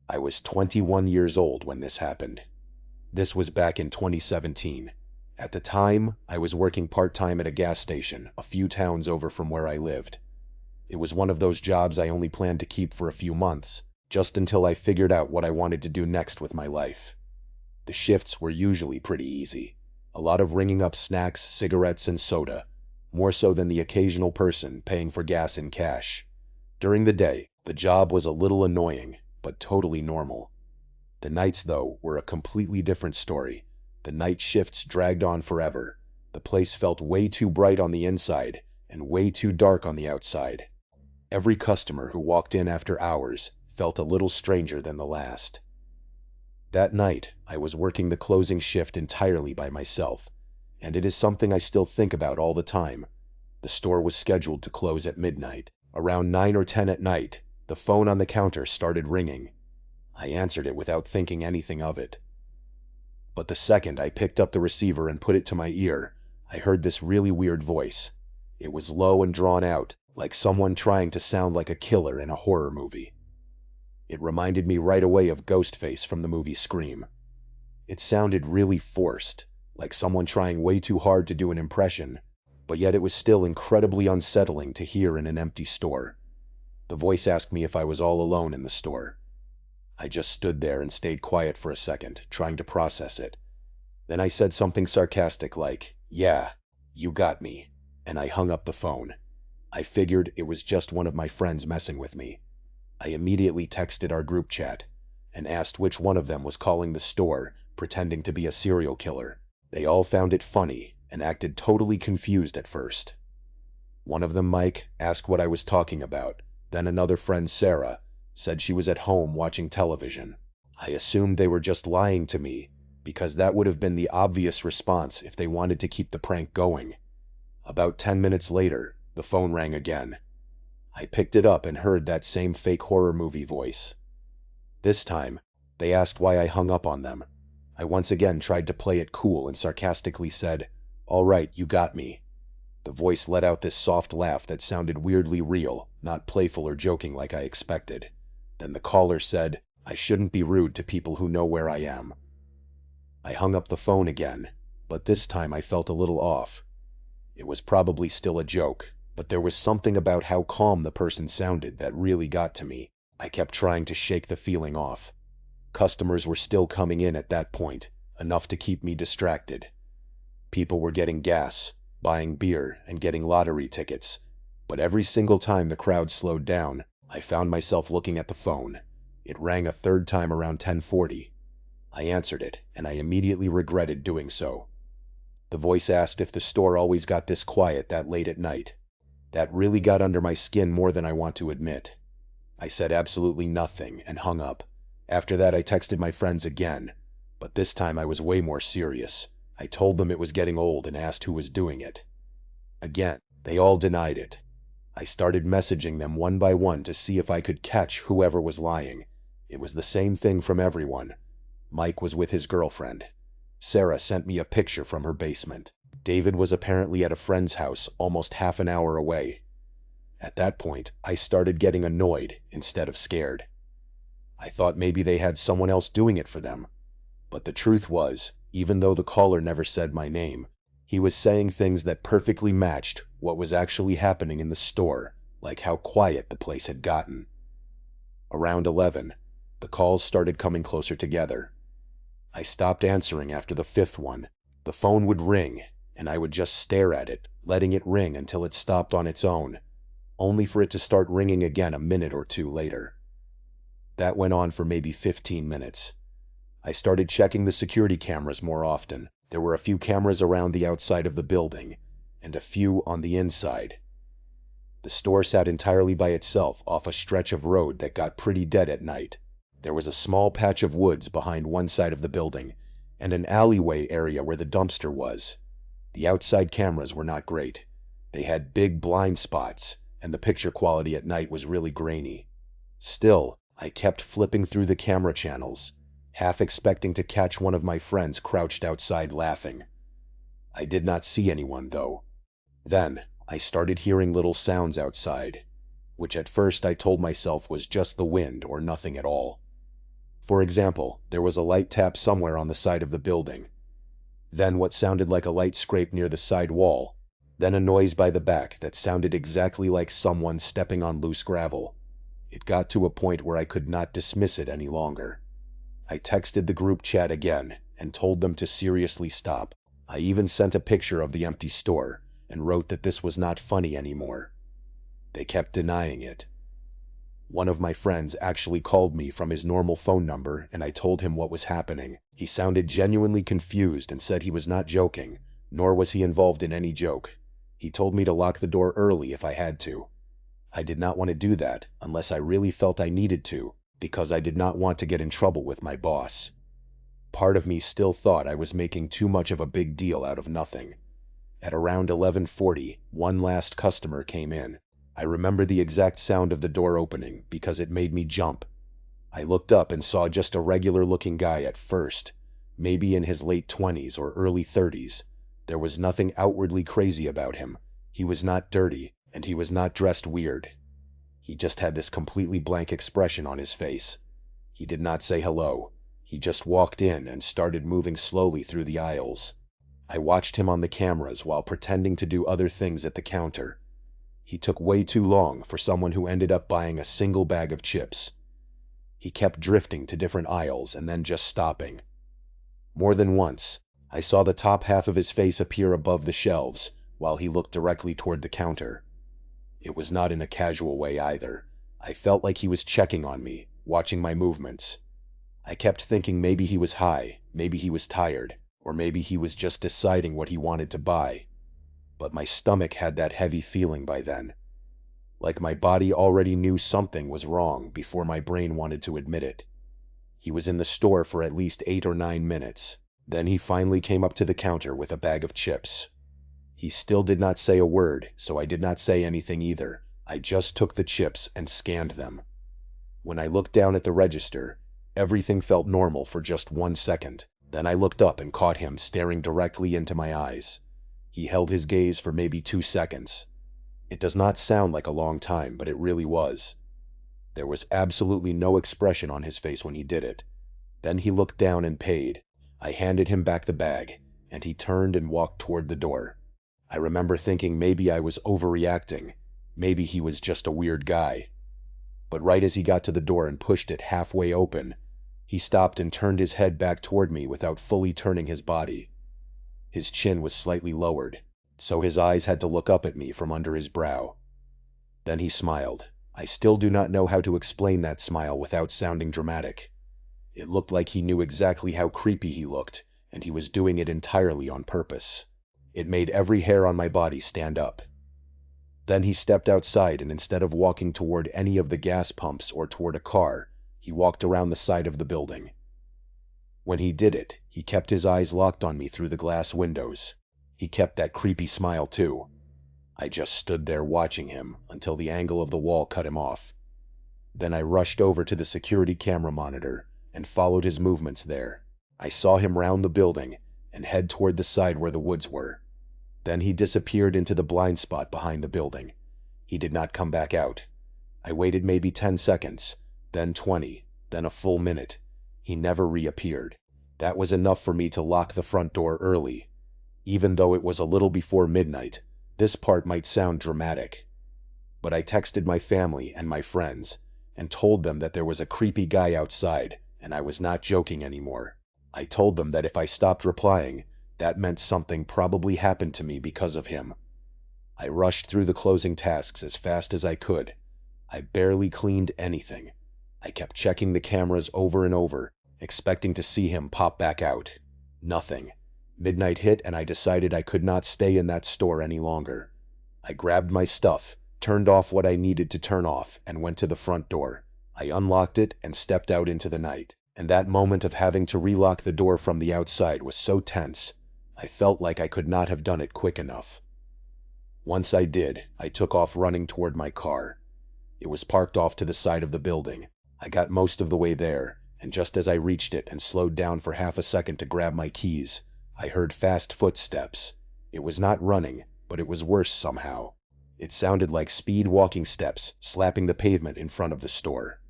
I was 21 years old when this happened. This was back in 2017. At the time, I was working part-time at a gas station a few towns over from where I lived. It was one of those jobs I only planned to keep for a few months, just until I figured out what I wanted to do next with my life. The shifts were usually pretty easy. A lot of ringing up snacks, cigarettes, and soda, more so than the occasional person paying for gas in cash. During the day, the job was a little annoying, but totally normal. The nights, though, were a completely different story. The night shifts dragged on forever. The place felt way too bright on the inside and way too dark on the outside. Every customer who walked in after hours felt a little stranger than the last. That night, I was working the closing shift entirely by myself, and it is something I still think about all the time. The store was scheduled to close at midnight. Around 9 or 10 at night, the phone on the counter started ringing. I answered it without thinking anything of it. But the second I picked up the receiver and put it to my ear, I heard this really weird voice. It was low and drawn out, like someone trying to sound like a killer in a horror movie. It reminded me right away of Ghostface from the movie Scream. It sounded really forced, like someone trying way too hard to do an impression, but yet it was still incredibly unsettling to hear in an empty store. The voice asked me if I was all alone in the store. I just stood there and stayed quiet for a second, trying to process it. Then I said something sarcastic like, "Yeah, you got me," and I hung up the phone. I figured it was just one of my friends messing with me. I immediately texted our group chat and asked which one of them was calling the store, pretending to be a serial killer. They all found it funny and acted totally confused at first. One of them, Mike, asked what I was talking about. Then another friend, Sarah, said she was at home watching television. I assumed they were just lying to me, because that would have been the obvious response if they wanted to keep the prank going. About 10 minutes later, the phone rang again. I picked it up and heard that same fake horror movie voice. This time, they asked why I hung up on them. I once again tried to play it cool and sarcastically said, "All right, you got me." The voice let out this soft laugh that sounded weirdly real, not playful or joking like I expected. Then the caller said, "I shouldn't be rude to people who know where I am." I hung up the phone again, but this time I felt a little off. It was probably still a joke, but there was something about how calm the person sounded that really got to me. I kept trying to shake the feeling off. Customers were still coming in at that point, enough to keep me distracted. People were getting gas, buying beer, and getting lottery tickets. But every single time the crowd slowed down, I found myself looking at the phone. It rang a third time around 10:40. I answered it, and I immediately regretted doing so. The voice asked if the store always got this quiet that late at night. That really got under my skin more than I want to admit. I said absolutely nothing and hung up. After that I texted my friends again, but this time I was way more serious. I told them it was getting old and asked who was doing it. Again, they all denied it. I started messaging them one by one to see if I could catch whoever was lying. It was the same thing from everyone. Mike was with his girlfriend. Sarah sent me a picture from her basement. David was apparently at a friend's house almost half an hour away. At that point, I started getting annoyed instead of scared. I thought maybe they had someone else doing it for them. But the truth was, even though the caller never said my name, he was saying things that perfectly matched what was actually happening in the store, like how quiet the place had gotten. Around 11, the calls started coming closer together. I stopped answering after the fifth one. The phone would ring, and I would just stare at it, letting it ring until it stopped on its own, only for it to start ringing again a minute or two later. That went on for maybe 15 minutes. I started checking the security cameras more often. There were a few cameras around the outside of the building, and a few on the inside. The store sat entirely by itself off a stretch of road that got pretty dead at night. There was a small patch of woods behind one side of the building, and an alleyway area where the dumpster was. The outside cameras were not great. They had big blind spots, and the picture quality at night was really grainy. Still, I kept flipping through the camera channels, half expecting to catch one of my friends crouched outside laughing. I did not see anyone, though. Then, I started hearing little sounds outside, which at first I told myself was just the wind or nothing at all. For example, there was a light tap somewhere on the side of the building. Then what sounded like a light scrape near the side wall. Then a noise by the back that sounded exactly like someone stepping on loose gravel. It got to a point where I could not dismiss it any longer. I texted the group chat again and told them to seriously stop. I even sent a picture of the empty store and wrote that this was not funny anymore. They kept denying it. One of my friends actually called me from his normal phone number and I told him what was happening. He sounded genuinely confused and said he was not joking, nor was he involved in any joke. He told me to lock the door early if I had to. I did not want to do that unless I really felt I needed to, because I did not want to get in trouble with my boss. Part of me still thought I was making too much of a big deal out of nothing. At around 11:40, one last customer came in. I remember the exact sound of the door opening because it made me jump. I looked up and saw just a regular-looking guy at first, maybe in his late 20s or early 30s. There was nothing outwardly crazy about him. He was not dirty, and he was not dressed weird. He just had this completely blank expression on his face. He did not say hello. He just walked in and started moving slowly through the aisles. I watched him on the cameras while pretending to do other things at the counter. He took way too long for someone who ended up buying a single bag of chips. He kept drifting to different aisles and then just stopping. More than once, I saw the top half of his face appear above the shelves while he looked directly toward the counter. It was not in a casual way either. I felt like he was checking on me, watching my movements. I kept thinking maybe he was high, maybe he was tired, or maybe he was just deciding what he wanted to buy. But my stomach had that heavy feeling by then. Like my body already knew something was wrong before my brain wanted to admit it. He was in the store for at least 8 or 9 minutes. Then he finally came up to the counter with a bag of chips. He still did not say a word, so I did not say anything either. I just took the chips and scanned them. When I looked down at the register, everything felt normal for just 1 second. Then I looked up and caught him staring directly into my eyes. He held his gaze for maybe 2 seconds. It does not sound like a long time, but it really was. There was absolutely no expression on his face when he did it. Then he looked down and paid. I handed him back the bag, and he turned and walked toward the door. I remember thinking maybe I was overreacting. Maybe he was just a weird guy. But right as he got to the door and pushed it halfway open, he stopped and turned his head back toward me without fully turning his body. His chin was slightly lowered, so his eyes had to look up at me from under his brow. Then he smiled. I still do not know how to explain that smile without sounding dramatic. It looked like he knew exactly how creepy he looked, and he was doing it entirely on purpose. It made every hair on my body stand up. Then he stepped outside, and instead of walking toward any of the gas pumps or toward a car, he walked around the side of the building. When he did it, he kept his eyes locked on me through the glass windows. He kept that creepy smile too. I just stood there watching him until the angle of the wall cut him off. Then I rushed over to the security camera monitor and followed his movements there. I saw him round the building and head toward the side where the woods were. Then he disappeared into the blind spot behind the building. He did not come back out. I waited maybe 10 seconds, then 20, then a full minute. He never reappeared. That was enough for me to lock the front door early. Even though it was a little before midnight, this part might sound dramatic. But I texted my family and my friends and told them that there was a creepy guy outside, and I was not joking anymore. I told them that if I stopped replying, that meant something probably happened to me because of him. I rushed through the closing tasks as fast as I could. I barely cleaned anything. I kept checking the cameras over and over, expecting to see him pop back out. Nothing. Midnight hit and I decided I could not stay in that store any longer. I grabbed my stuff, turned off what I needed to turn off, and went to the front door. I unlocked it and stepped out into the night. And that moment of having to relock the door from the outside was so tense, I felt like I could not have done it quick enough. Once I did, I took off running toward my car. It was parked off to the side of the building. I got most of the way there, and just as I reached it and slowed down for half a second to grab my keys, I heard fast footsteps. It was not running, but it was worse somehow. It sounded like speed walking steps slapping the pavement in front of the store.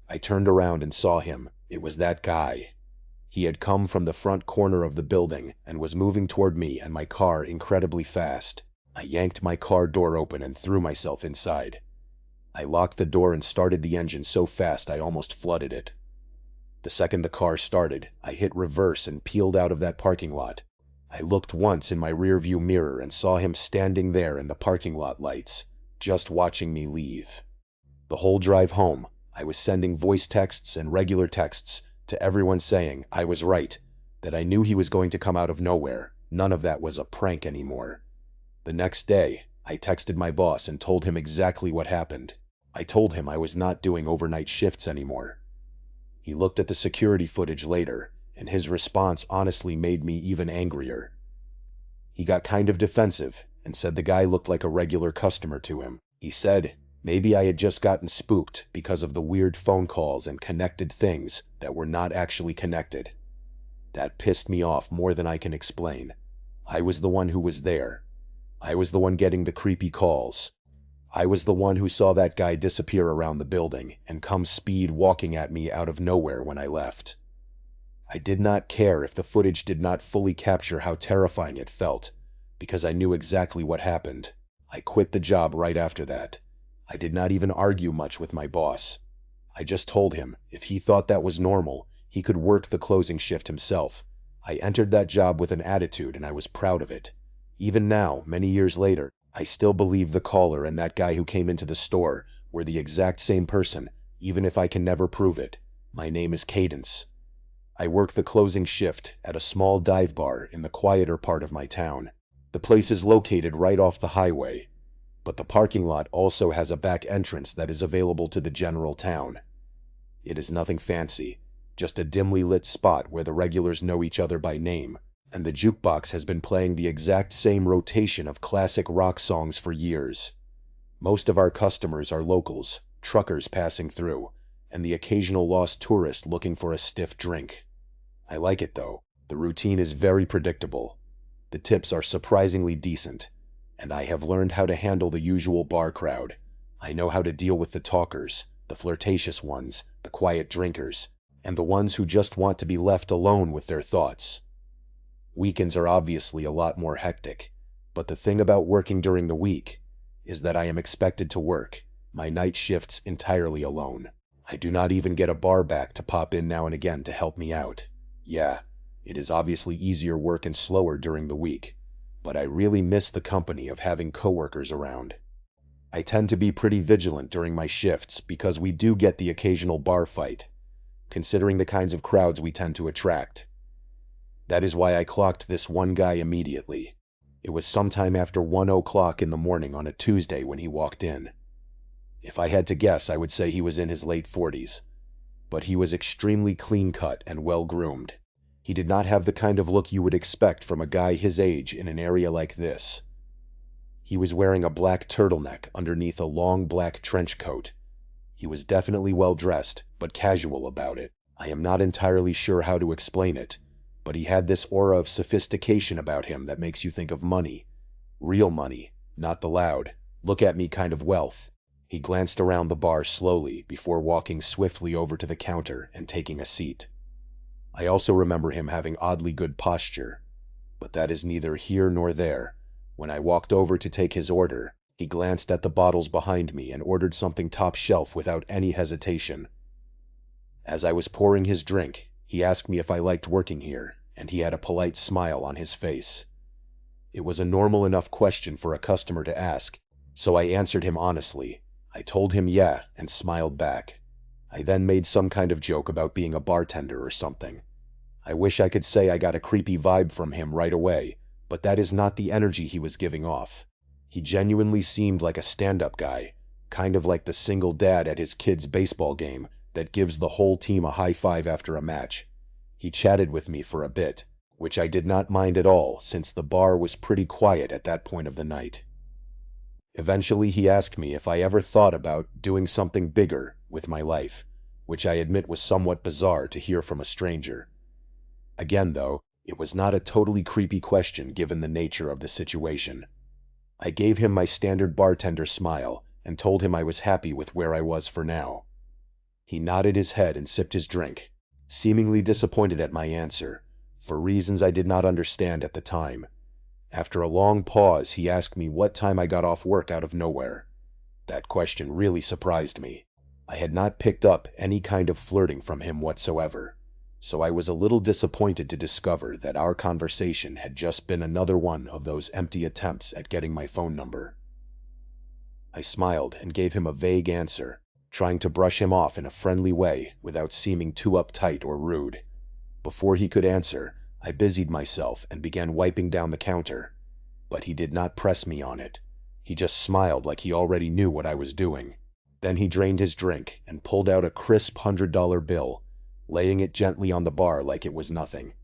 I turned around and saw him. It was that guy. He had come from the front corner of the building and was moving toward me and my car incredibly fast. I yanked my car door open and threw myself inside. I locked the door and started the engine so fast I almost flooded it. The second the car started, I hit reverse and peeled out of that parking lot. I looked once in my rearview mirror and saw him standing there in the parking lot lights, just watching me leave. The whole drive home, I was sending voice texts and regular texts to everyone saying I was right, that I knew he was going to come out of nowhere. None of that was a prank anymore. The next day, I texted my boss and told him exactly what happened. I told him I was not doing overnight shifts anymore. He looked at the security footage later, and his response honestly made me even angrier. He got kind of defensive and said the guy looked like a regular customer to him. He said maybe I had just gotten spooked because of the weird phone calls and connected things that were not actually connected. That pissed me off more than I can explain. I was the one who was there. I was the one getting the creepy calls. I was the one who saw that guy disappear around the building and come speed walking at me out of nowhere when I left. I did not care if the footage did not fully capture how terrifying it felt, because I knew exactly what happened. I quit the job right after that. I did not even argue much with my boss. I just told him if he thought that was normal, he could work the closing shift himself. I entered that job with an attitude and I was proud of it. Even now, many years later, I still believe the caller and that guy who came into the store were the exact same person, even if I can never prove it. My name is Cadence. I work the closing shift at a small dive bar in the quieter part of my town. The place is located right off the highway, but the parking lot also has a back entrance that is available to the general town. It is nothing fancy, just a dimly lit spot where the regulars know each other by name, and the jukebox has been playing the exact same rotation of classic rock songs for years. Most of our customers are locals, truckers passing through, and the occasional lost tourist looking for a stiff drink. I like it though. The routine is very predictable. The tips are surprisingly decent, and I have learned how to handle the usual bar crowd. I know how to deal with the talkers, the flirtatious ones, the quiet drinkers, and the ones who just want to be left alone with their thoughts. Weekends are obviously a lot more hectic, but the thing about working during the week is that I am expected to work my night shifts entirely alone. I do not even get a bar back to pop in now and again to help me out. Yeah, it is obviously easier work and slower during the week, but I really miss the company of having coworkers around. I tend to be pretty vigilant during my shifts because we do get the occasional bar fight, considering the kinds of crowds we tend to attract. That is why I clocked this one guy immediately. It was sometime after 1:00 in the morning on a Tuesday when he walked in. If I had to guess, I would say he was in his late 40s. But he was extremely clean-cut and well-groomed. He did not have the kind of look you would expect from a guy his age in an area like this. He was wearing a black turtleneck underneath a long black trench coat. He was definitely well-dressed, but casual about it. I am not entirely sure how to explain it, but he had this aura of sophistication about him that makes you think of money. Real money, not the loud, look-at-me kind of wealth. He glanced around the bar slowly before walking swiftly over to the counter and taking a seat. I also remember him having oddly good posture, but that is neither here nor there. When I walked over to take his order, he glanced at the bottles behind me and ordered something top shelf without any hesitation. As I was pouring his drink, he asked me if I liked working here, and he had a polite smile on his face. It was a normal enough question for a customer to ask, so I answered him honestly. I told him yeah, and smiled back. I then made some kind of joke about being a bartender or something. I wish I could say I got a creepy vibe from him right away, but that is not the energy he was giving off. He genuinely seemed like a stand-up guy, kind of like the single dad at his kid's baseball game that gives the whole team a high five after a match. He chatted with me for a bit, which I did not mind at all since the bar was pretty quiet at that point of the night. Eventually he asked me if I ever thought about doing something bigger with my life, which I admit was somewhat bizarre to hear from a stranger. Again, though, it was not a totally creepy question given the nature of the situation. I gave him my standard bartender smile and told him I was happy with where I was for now. He nodded his head and sipped his drink, seemingly disappointed at my answer, for reasons I did not understand at the time. After a long pause, he asked me what time I got off work out of nowhere. That question really surprised me. I had not picked up any kind of flirting from him whatsoever, so I was a little disappointed to discover that our conversation had just been another one of those empty attempts at getting my phone number. I smiled and gave him a vague answer, trying to brush him off in a friendly way without seeming too uptight or rude. Before he could answer, I busied myself and began wiping down the counter. But he did not press me on it. He just smiled like he already knew what I was doing. Then he drained his drink and pulled out a crisp $100 bill, laying it gently on the bar like it was nothing.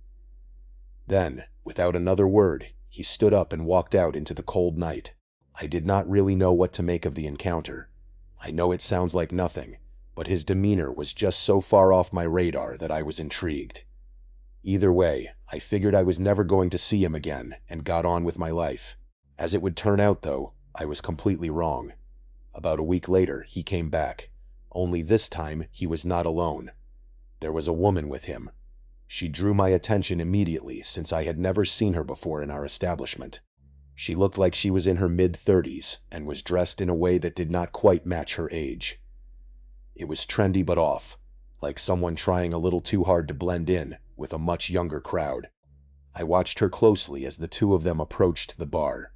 Then, without another word, he stood up and walked out into the cold night. I did not really know what to make of the encounter. I know it sounds like nothing, but his demeanor was just so far off my radar that I was intrigued. Either way, I figured I was never going to see him again and got on with my life. As it would turn out, though, I was completely wrong. About a week later, he came back. Only this time, he was not alone. There was a woman with him. She drew my attention immediately since I had never seen her before in our establishment. She looked like she was in her mid-30s and was dressed in a way that did not quite match her age. It was trendy but off, like someone trying a little too hard to blend in with a much younger crowd. I watched her closely as the two of them approached the bar.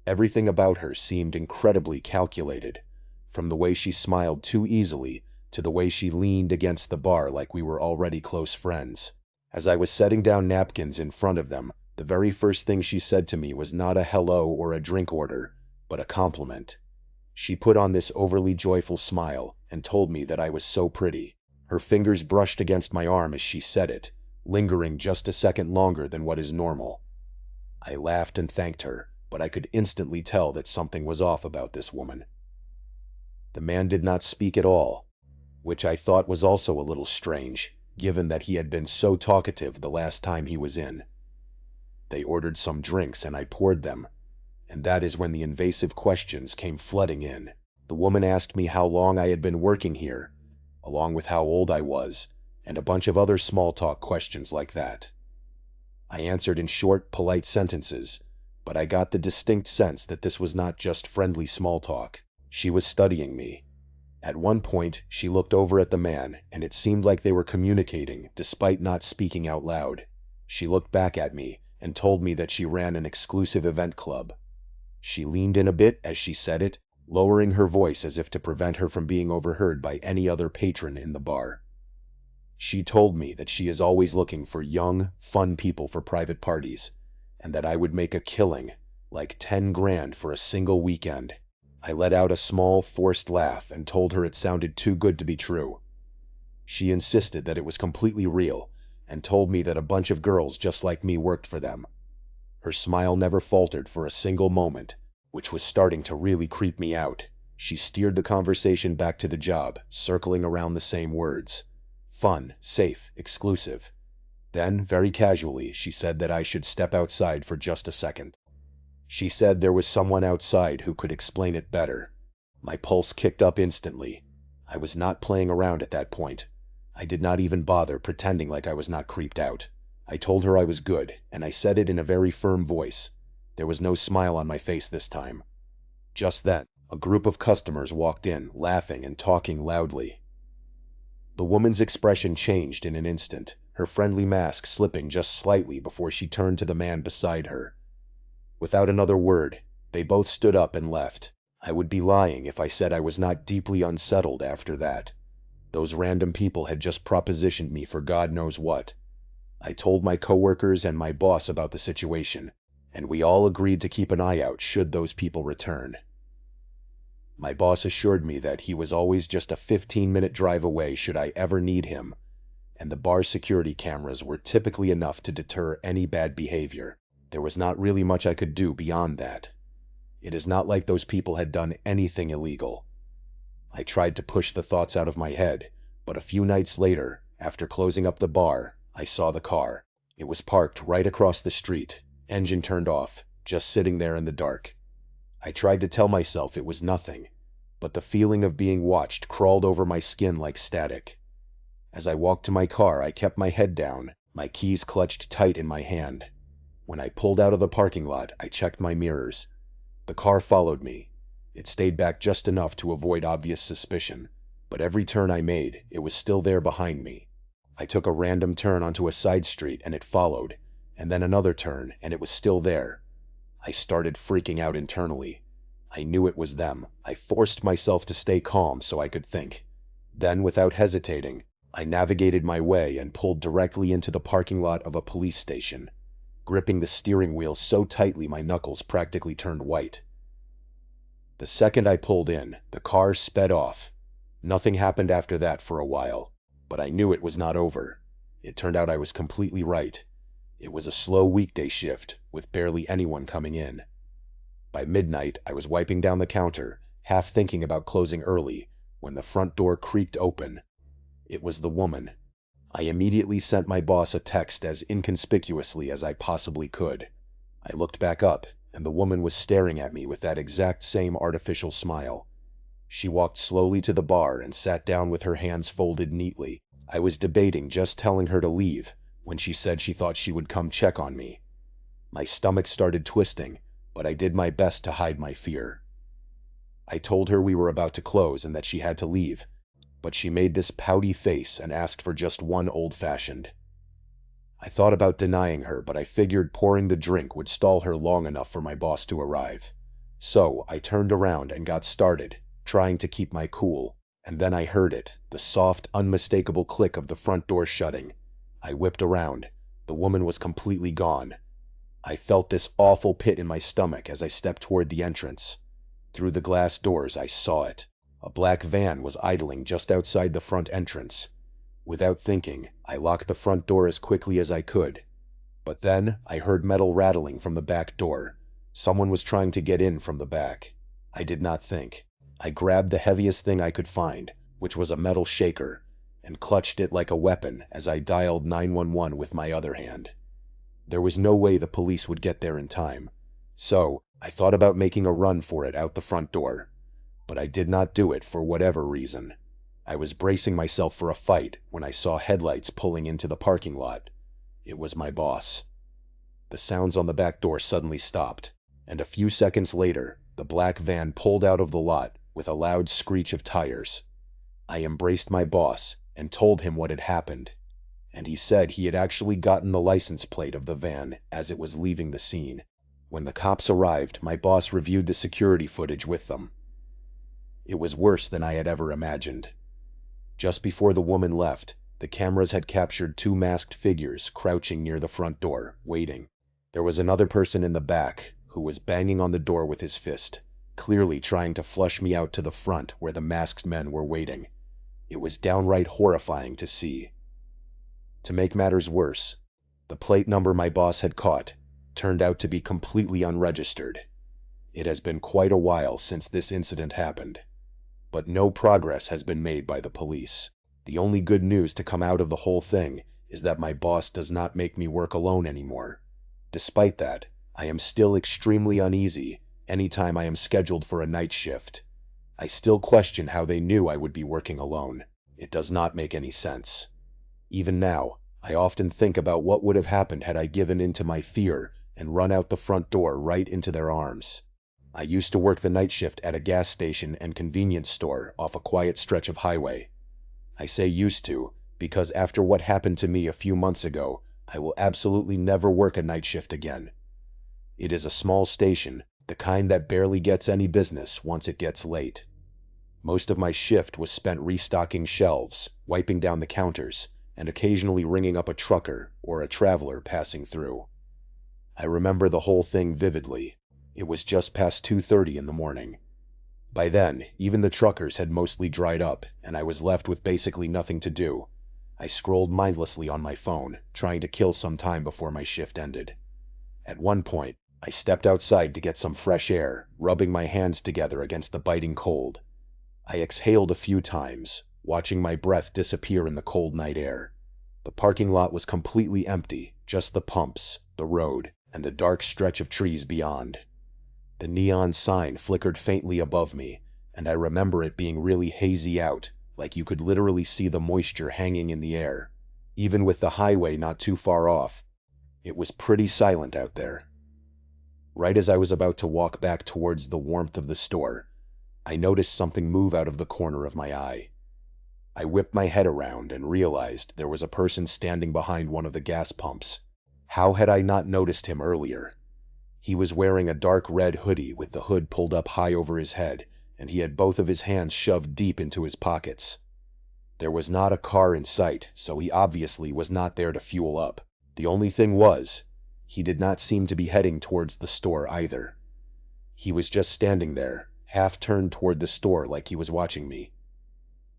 Everything about her seemed incredibly calculated, from the way she smiled too easily to the way she leaned against the bar like we were already close friends. As I was setting down napkins in front of them, the very first thing she said to me was not a hello or a drink order, but a compliment. She put on this overly joyful smile and told me that I was so pretty. Her fingers brushed against my arm as she said it, lingering just a second longer than what is normal. I laughed and thanked her, but I could instantly tell that something was off about this woman. The man did not speak at all, which I thought was also a little strange, given that he had been so talkative the last time he was in. They ordered some drinks and I poured them, and that is when the invasive questions came flooding in. The woman asked me how long I had been working here, along with how old I was, and a bunch of other small talk questions like that. I answered in short, polite sentences, but I got the distinct sense that this was not just friendly small talk. She was studying me. At one point, she looked over at the man, and it seemed like they were communicating despite not speaking out loud. She looked back at me and told me that she ran an exclusive event club. She leaned in a bit as she said it, lowering her voice as if to prevent her from being overheard by any other patron in the bar. She told me that she is always looking for young, fun people for private parties, and that I would make a killing, like 10 grand for a single weekend. I let out a small, forced laugh and told her it sounded too good to be true. She insisted that it was completely real, and told me that a bunch of girls just like me worked for them. Her smile never faltered for a single moment, which was starting to really creep me out. She steered the conversation back to the job, circling around the same words. Fun, safe, exclusive. Then, very casually, she said that I should step outside for just a second. She said there was someone outside who could explain it better. My pulse kicked up instantly. I was not playing around at that point. I did not even bother pretending like I was not creeped out. I told her I was good, and I said it in a very firm voice. There was no smile on my face this time. Just then, a group of customers walked in, laughing and talking loudly. The woman's expression changed in an instant, her friendly mask slipping just slightly before she turned to the man beside her. Without another word, they both stood up and left. I would be lying if I said I was not deeply unsettled after that. Those random people had just propositioned me for God knows what. I told my coworkers and my boss about the situation, and we all agreed to keep an eye out should those people return. My boss assured me that he was always just a 15-minute drive away should I ever need him, and the bar security cameras were typically enough to deter any bad behavior. There was not really much I could do beyond that. It is not like those people had done anything illegal. I tried to push the thoughts out of my head, but a few nights later, after closing up the bar, I saw the car. It was parked right across the street, engine turned off, just sitting there in the dark. I tried to tell myself it was nothing, but the feeling of being watched crawled over my skin like static. As I walked to my car, I kept my head down, my keys clutched tight in my hand. When I pulled out of the parking lot, I checked my mirrors. The car followed me. It stayed back just enough to avoid obvious suspicion, but every turn I made, it was still there behind me. I took a random turn onto a side street and it followed, and then another turn and it was still there. I started freaking out internally. I knew it was them. I forced myself to stay calm so I could think. Then, without hesitating, I navigated my way and pulled directly into the parking lot of a police station, gripping the steering wheel so tightly my knuckles practically turned white. The second I pulled in, the car sped off. Nothing happened after that for a while, but I knew it was not over. It turned out I was completely right. It was a slow weekday shift, with barely anyone coming in. By midnight, I was wiping down the counter, half thinking about closing early, when the front door creaked open. It was the woman. I immediately sent my boss a text as inconspicuously as I possibly could. I looked back up, and the woman was staring at me with that exact same artificial smile. She walked slowly to the bar and sat down with her hands folded neatly. I was debating just telling her to leave, when she said she thought she would come check on me. My stomach started twisting, but I did my best to hide my fear. I told her we were about to close and that she had to leave, but she made this pouty face and asked for just one old-fashioned. I thought about denying her, but I figured pouring the drink would stall her long enough for my boss to arrive. So I turned around and got started, trying to keep my cool, and then I heard it, the soft, unmistakable click of the front door shutting. I whipped around. The woman was completely gone. I felt this awful pit in my stomach as I stepped toward the entrance. Through the glass doors I saw it. A black van was idling just outside the front entrance. Without thinking, I locked the front door as quickly as I could. But then I heard metal rattling from the back door. Someone was trying to get in from the back. I did not think. I grabbed the heaviest thing I could find, which was a metal shaker, and clutched it like a weapon as I dialed 911 with my other hand. There was no way the police would get there in time, so I thought about making a run for it out the front door. But I did not do it for whatever reason. I was bracing myself for a fight when I saw headlights pulling into the parking lot. It was my boss. The sounds on the back door suddenly stopped, and a few seconds later, the black van pulled out of the lot with a loud screech of tires. I embraced my boss and told him what had happened, and he said he had actually gotten the license plate of the van as it was leaving the scene. When the cops arrived, my boss reviewed the security footage with them. It was worse than I had ever imagined. Just before the woman left, the cameras had captured two masked figures crouching near the front door, waiting. There was another person in the back who was banging on the door with his fist, clearly trying to flush me out to the front where the masked men were waiting. It was downright horrifying to see. To make matters worse, the plate number my boss had caught turned out to be completely unregistered. It has been quite a while since this incident happened, but no progress has been made by the police. The only good news to come out of the whole thing is that my boss does not make me work alone anymore. Despite that, I am still extremely uneasy anytime I am scheduled for a night shift. I still question how they knew I would be working alone. It does not make any sense. Even now, I often think about what would have happened had I given in to my fear and run out the front door right into their arms. I used to work the night shift at a gas station and convenience store off a quiet stretch of highway. I say used to, because after what happened to me a few months ago, I will absolutely never work a night shift again. It is a small station, the kind that barely gets any business once it gets late. Most of my shift was spent restocking shelves, wiping down the counters, and occasionally ringing up a trucker or a traveler passing through. I remember the whole thing vividly. It was just past 2:30 in the morning. By then, even the truckers had mostly dried up, and I was left with basically nothing to do. I scrolled mindlessly on my phone, trying to kill some time before my shift ended. At one point, I stepped outside to get some fresh air, rubbing my hands together against the biting cold. I exhaled a few times, watching my breath disappear in the cold night air. The parking lot was completely empty, just the pumps, the road, and the dark stretch of trees beyond. The neon sign flickered faintly above me, and I remember it being really hazy out, like you could literally see the moisture hanging in the air. Even with the highway not too far off, it was pretty silent out there. Right as I was about to walk back towards the warmth of the store, I noticed something move out of the corner of my eye. I whipped my head around and realized there was a person standing behind one of the gas pumps. How had I not noticed him earlier? He was wearing a dark red hoodie with the hood pulled up high over his head, and he had both of his hands shoved deep into his pockets. There was not a car in sight, so he obviously was not there to fuel up. The only thing was, he did not seem to be heading towards the store either. He was just standing there, half turned toward the store like he was watching me.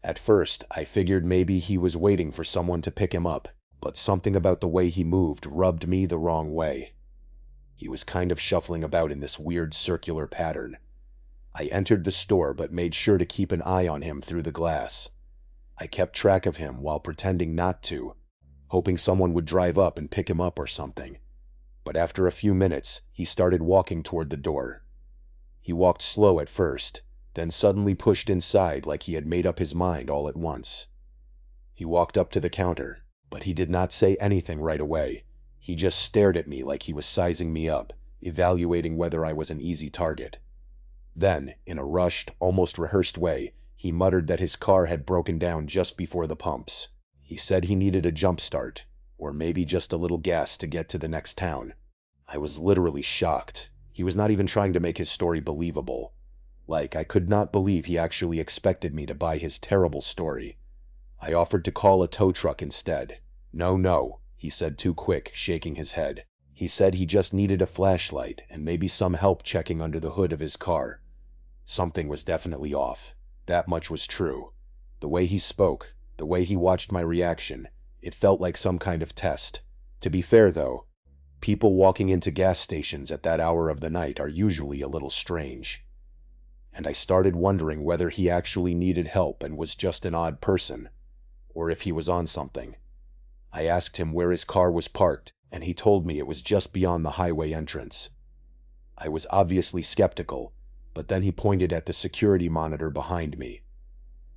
At first, I figured maybe he was waiting for someone to pick him up, but something about the way he moved rubbed me the wrong way. He was kind of shuffling about in this weird circular pattern. I entered the store but made sure to keep an eye on him through the glass. I kept track of him while pretending not to, hoping someone would drive up and pick him up or something. But after a few minutes, he started walking toward the door. He walked slow at first, then suddenly pushed inside like he had made up his mind all at once. He walked up to the counter, but he did not say anything right away. He just stared at me like he was sizing me up, evaluating whether I was an easy target. Then, in a rushed, almost rehearsed way, he muttered that his car had broken down just before the pumps. He said he needed a jump start, or maybe just a little gas to get to the next town. I was literally shocked. He was not even trying to make his story believable. Like, I could not believe he actually expected me to buy his terrible story. I offered to call a tow truck instead. No, he said too quick, shaking his head. He said he just needed a flashlight and maybe some help checking under the hood of his car. Something was definitely off. That much was true. The way he spoke, the way he watched my reaction, it felt like some kind of test. To be fair though, people walking into gas stations at that hour of the night are usually a little strange. And I started wondering whether he actually needed help and was just an odd person, or if he was on something. I asked him where his car was parked, and he told me it was just beyond the highway entrance. I was obviously skeptical, but then he pointed at the security monitor behind me.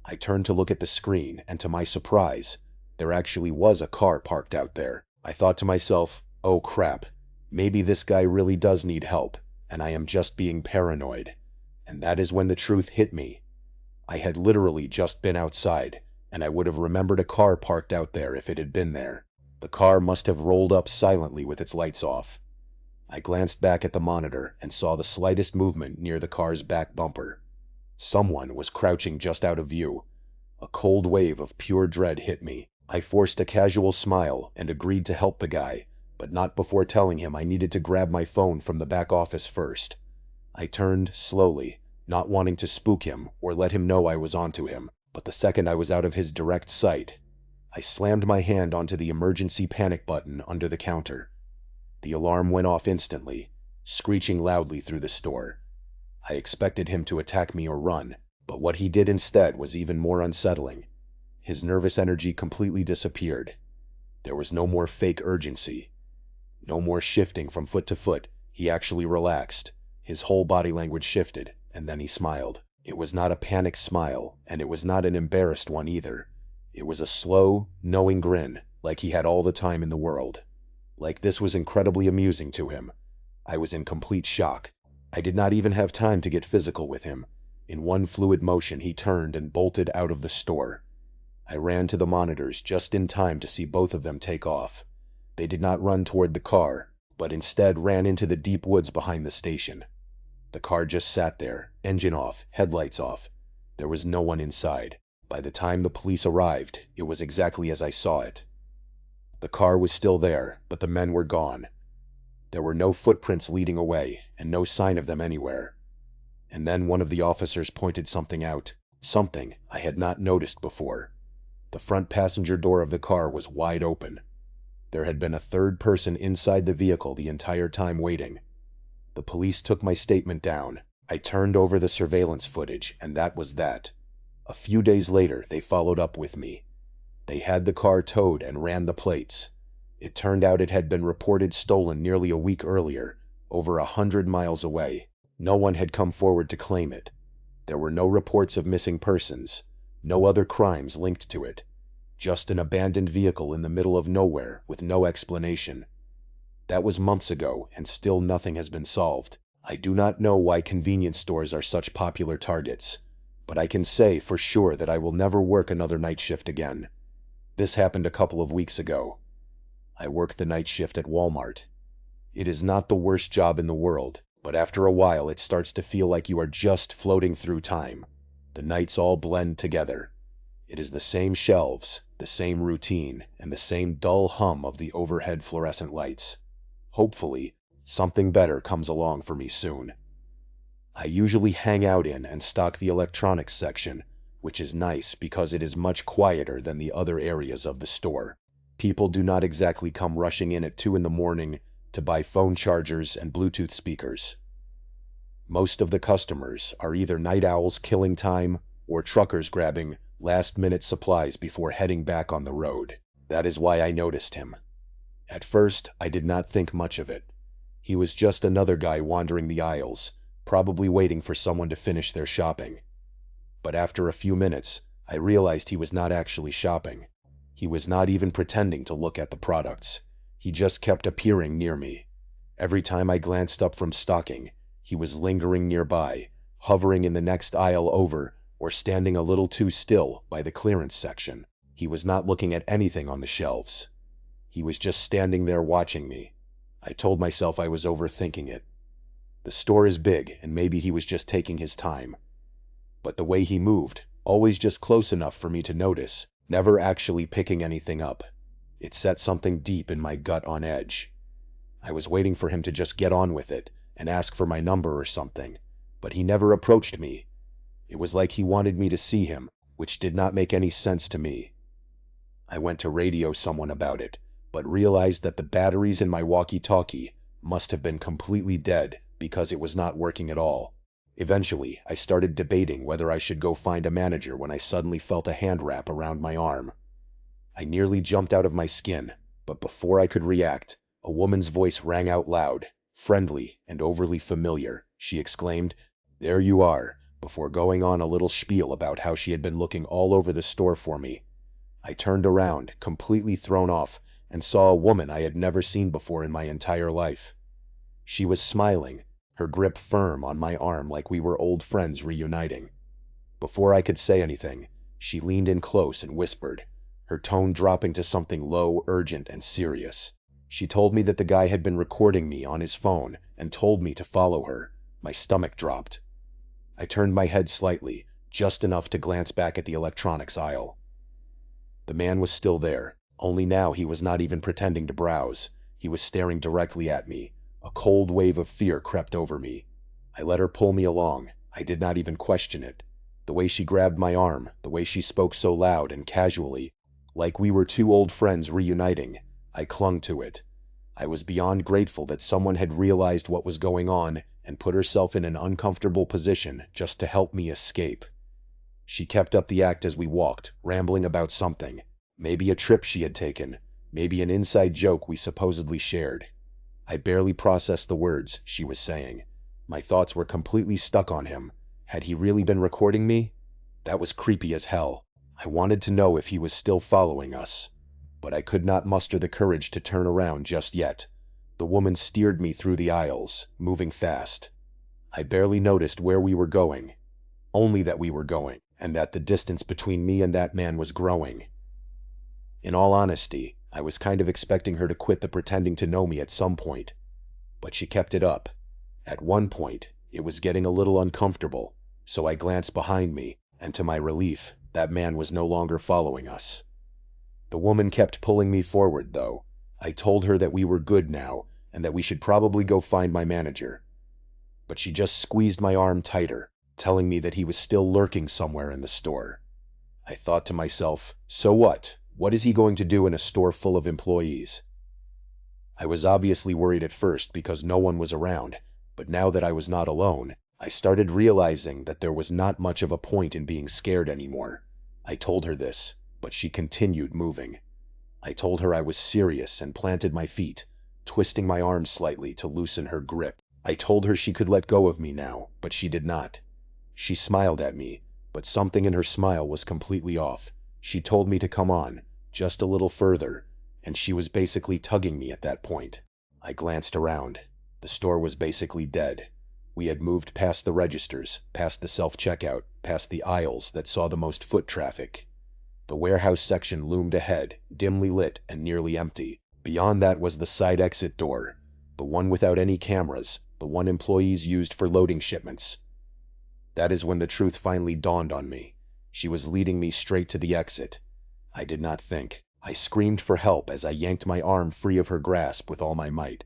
I turned to look at the screen, and to my surprise, there actually was a car parked out there. I thought to myself, oh crap, maybe this guy really does need help, and I am just being paranoid. And that is when the truth hit me. I had literally just been outside, and I would have remembered a car parked out there if it had been there. The car must have rolled up silently with its lights off. I glanced back at the monitor and saw the slightest movement near the car's back bumper. Someone was crouching just out of view. A cold wave of pure dread hit me. I forced a casual smile and agreed to help the guy, but not before telling him I needed to grab my phone from the back office first. I turned slowly, not wanting to spook him or let him know I was onto him, but the second I was out of his direct sight, I slammed my hand onto the emergency panic button under the counter. The alarm went off instantly, screeching loudly through the store. I expected him to attack me or run, but what he did instead was even more unsettling. His nervous energy completely disappeared. There was no more fake urgency. No more shifting from foot to foot. He actually relaxed. His whole body language shifted, and then he smiled. It was not a panicked smile, and it was not an embarrassed one either. It was a slow, knowing grin, like he had all the time in the world. Like this was incredibly amusing to him. I was in complete shock. I did not even have time to get physical with him. In one fluid motion, he turned and bolted out of the store. I ran to the monitors just in time to see both of them take off. They did not run toward the car, but instead ran into the deep woods behind the station. The car just sat there, engine off, headlights off. There was no one inside. By the time the police arrived, it was exactly as I saw it. The car was still there, but the men were gone. There were no footprints leading away, and no sign of them anywhere. And then one of the officers pointed something out, something I had not noticed before. The front passenger door of the car was wide open. There had been a third person inside the vehicle the entire time waiting. The police took my statement down. I turned over the surveillance footage, and that was that. A few days later, they followed up with me. They had the car towed and ran the plates. It turned out it had been reported stolen nearly a week earlier, over 100 miles away. No one had come forward to claim it. There were no reports of missing persons, No other crimes linked to it. Just an abandoned vehicle in the middle of nowhere with no explanation. That was months ago, and still nothing has been solved. I do not know why convenience stores are such popular targets, but I can say for sure that I will never work another night shift again. This happened a couple of weeks ago. I worked the night shift at Walmart. It is not the worst job in the world, but after a while it starts to feel like you are just floating through time. The nights all blend together. It is the same shelves, the same routine, and the same dull hum of the overhead fluorescent lights. Hopefully, something better comes along for me soon. I usually hang out in and stock the electronics section, which is nice because it is much quieter than the other areas of the store. People do not exactly come rushing in at 2 in the morning to buy phone chargers and Bluetooth speakers. Most of the customers are either night owls killing time or truckers grabbing last-minute supplies before heading back on the road. That is why I noticed him. At first, I did not think much of it. He was just another guy wandering the aisles, probably waiting for someone to finish their shopping. But after a few minutes, I realized he was not actually shopping. He was not even pretending to look at the products. He just kept appearing near me. Every time I glanced up from stocking, he was lingering nearby, hovering in the next aisle over, or standing a little too still by the clearance section. He was not looking at anything on the shelves. He was just standing there watching me. I told myself I was overthinking it. The store is big, and maybe he was just taking his time. But the way he moved, always just close enough for me to notice, never actually picking anything up, it set something deep in my gut on edge. I was waiting for him to just get on with it and ask for my number or something, but he never approached me. It was like he wanted me to see him, which did not make any sense to me. I went to radio someone about it, but realized that the batteries in my walkie-talkie must have been completely dead because it was not working at all. Eventually, I started debating whether I should go find a manager when I suddenly felt a hand wrap around my arm. I nearly jumped out of my skin, but before I could react, a woman's voice rang out loud, friendly and overly familiar. She exclaimed, "There you are," before going on a little spiel about how she had been looking all over the store for me. I turned around, completely thrown off, and saw a woman I had never seen before in my entire life. She was smiling, her grip firm on my arm like we were old friends reuniting. Before I could say anything, she leaned in close and whispered, her tone dropping to something low, urgent, and serious. She told me that the guy had been recording me on his phone and told me to follow her. My stomach dropped. I turned my head slightly, just enough to glance back at the electronics aisle. The man was still there, only now he was not even pretending to browse. He was staring directly at me. A cold wave of fear crept over me. I let her pull me along. I did not even question it. The way she grabbed my arm, the way she spoke so loud and casually, like we were two old friends reuniting, I clung to it. I was beyond grateful that someone had realized what was going on and put herself in an uncomfortable position just to help me escape. She kept up the act as we walked, rambling about something. Maybe a trip she had taken, maybe an inside joke we supposedly shared. I barely processed the words she was saying. My thoughts were completely stuck on him. Had he really been recording me? That was creepy as hell. I wanted to know if he was still following us. But I could not muster the courage to turn around just yet. The woman steered me through the aisles, moving fast. I barely noticed where we were going. Only that we were going, and that the distance between me and that man was growing. In all honesty, I was kind of expecting her to quit the pretending to know me at some point. But she kept it up. At one point, it was getting a little uncomfortable, so I glanced behind me, and to my relief, that man was no longer following us. The woman kept pulling me forward, though. I told her that we were good now, and that we should probably go find my manager. But she just squeezed my arm tighter, telling me that he was still lurking somewhere in the store. I thought to myself, so what? What is he going to do in a store full of employees? I was obviously worried at first because no one was around, but now that I was not alone, I started realizing that there was not much of a point in being scared anymore. I told her this, but she continued moving. I told her I was serious and planted my feet, twisting my arm slightly to loosen her grip. I told her she could let go of me now, but she did not. She smiled at me, But something in her smile was completely off. She told me to come on, just a little further, and she was basically tugging me at that point. I glanced around. The store was basically dead. We had moved past the registers, past the self-checkout, past the aisles that saw the most foot traffic. The warehouse section loomed ahead, dimly lit and nearly empty. Beyond that was the side exit door, the one without any cameras, the one employees used for loading shipments. That is when the truth finally dawned on me. She was leading me straight to the exit. I did not think. I screamed for help as I yanked my arm free of her grasp with all my might.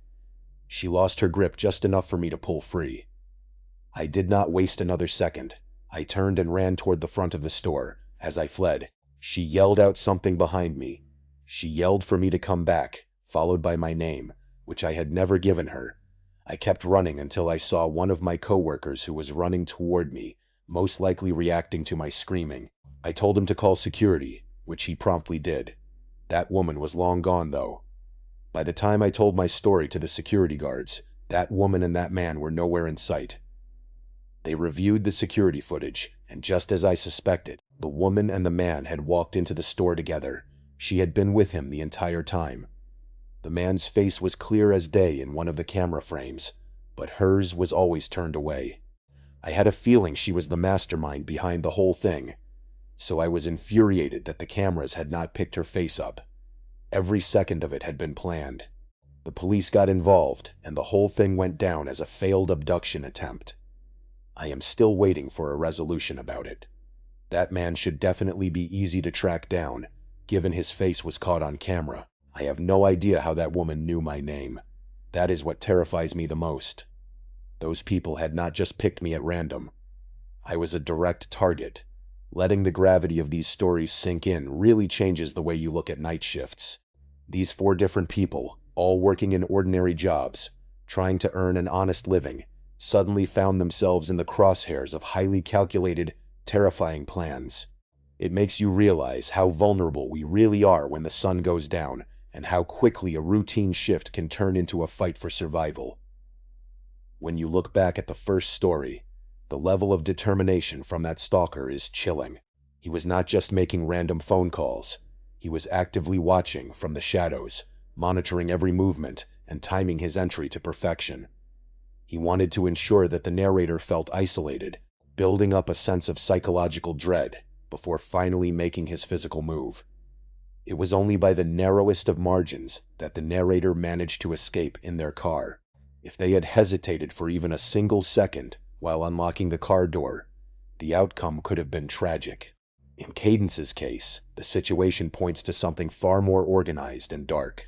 She lost her grip just enough for me to pull free. I did not waste another second. I turned and ran toward the front of the store. As I fled, she yelled out something behind me. She yelled for me to come back, followed by my name, which I had never given her. I kept running until I saw one of my coworkers who was running toward me, most likely reacting to my screaming. I told him to call security, which he promptly did. That woman was long gone, though. By the time I told my story to the security guards, that woman and that man were nowhere in sight. They reviewed the security footage, and just as I suspected, the woman and the man had walked into the store together. She had been with him the entire time. The man's face was clear as day in one of the camera frames, but hers was always turned away. I had a feeling she was the mastermind behind the whole thing, so I was infuriated that the cameras had not picked her face up. Every second of it had been planned. The police got involved, and the whole thing went down as a failed abduction attempt. I am still waiting for a resolution about it. That man should definitely be easy to track down, given his face was caught on camera. I have no idea how that woman knew my name. That is what terrifies me the most. Those people had not just picked me at random. I was a direct target. Letting the gravity of these stories sink in really changes the way you look at night shifts. These 4 different people, all working in ordinary jobs, trying to earn an honest living, suddenly found themselves in the crosshairs of highly calculated, terrifying plans. It makes you realize how vulnerable we really are when the sun goes down, and how quickly a routine shift can turn into a fight for survival. When you look back at the first story, the level of determination from that stalker is chilling. He was not just making random phone calls. He was actively watching from the shadows, monitoring every movement, and timing his entry to perfection. He wanted to ensure that the narrator felt isolated, building up a sense of psychological dread before finally making his physical move. It was only by the narrowest of margins that the narrator managed to escape in their car. If they had hesitated for even a single second while unlocking the car door, the outcome could have been tragic. In Cadence's case, the situation points to something far more organized and dark.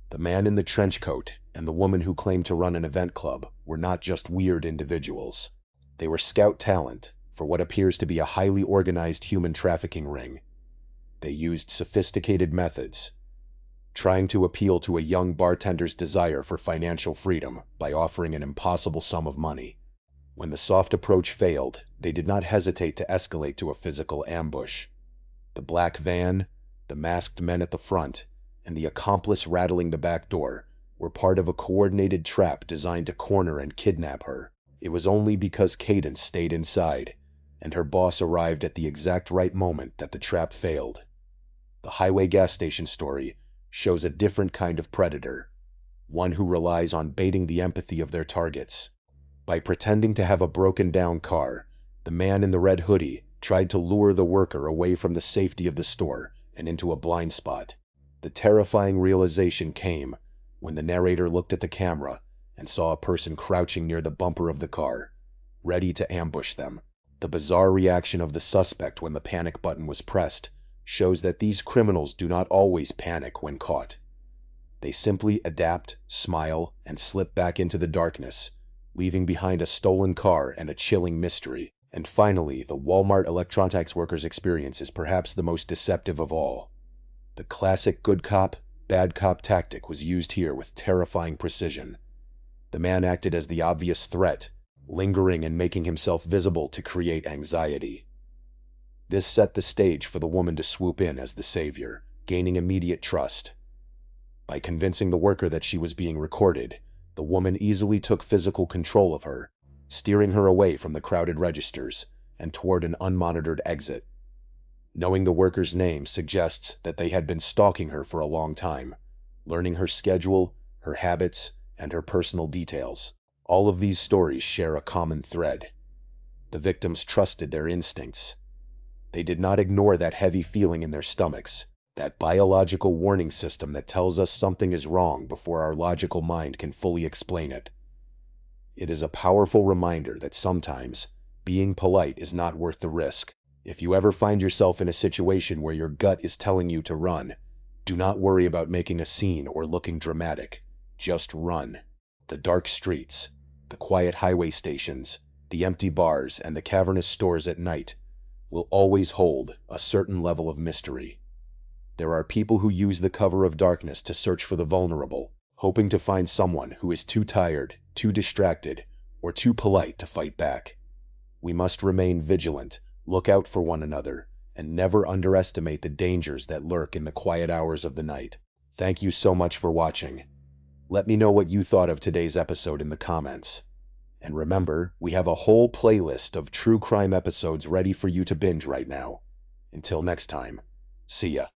The man in the trench coat and the woman who claimed to run an event club were not just weird individuals. They were scout talent for what appears to be a highly organized human trafficking ring. They used sophisticated methods, trying to appeal to a young bartender's desire for financial freedom by offering an impossible sum of money. When the soft approach failed, they did not hesitate to escalate to a physical ambush. The black van, the masked men at the front, and the accomplice rattling the back door were part of a coordinated trap designed to corner and kidnap her. It was only because Cadence stayed inside, and her boss arrived at the exact right moment, that the trap failed. The highway gas station story shows a different kind of predator, one who relies on baiting the empathy of their targets. By pretending to have a broken-down car, the man in the red hoodie tried to lure the worker away from the safety of the store and into a blind spot. The terrifying realization came when the narrator looked at the camera and saw a person crouching near the bumper of the car, ready to ambush them. The bizarre reaction of the suspect when the panic button was pressed shows that these criminals do not always panic when caught. They simply adapt, smile, and slip back into the darkness, leaving behind a stolen car and a chilling mystery. And finally, the Walmart electronics worker's experience is perhaps the most deceptive of all. The classic good cop, bad cop tactic was used here with terrifying precision. The man acted as the obvious threat, lingering and making himself visible to create anxiety. This set the stage for the woman to swoop in as the savior, gaining immediate trust. By convincing the worker that she was being recorded, the woman easily took physical control of her, steering her away from the crowded registers and toward an unmonitored exit. Knowing the worker's name suggests that they had been stalking her for a long time, learning her schedule, her habits, and her personal details. All of these stories share a common thread. The victims trusted their instincts. They did not ignore that heavy feeling in their stomachs, that biological warning system that tells us something is wrong before our logical mind can fully explain it. It is a powerful reminder that sometimes being polite is not worth the risk. If you ever find yourself in a situation where your gut is telling you to run, do not worry about making a scene or looking dramatic. Just run. The dark streets, the quiet highway stations, the empty bars, and the cavernous stores at night will always hold a certain level of mystery. There are people who use the cover of darkness to search for the vulnerable, hoping to find someone who is too tired, too distracted, or too polite to fight back. We must remain vigilant, look out for one another, and never underestimate the dangers that lurk in the quiet hours of the night. Thank you so much for watching. Let me know what you thought of today's episode in the comments. And remember, we have a whole playlist of true crime episodes ready for you to binge right now. Until next time, see ya.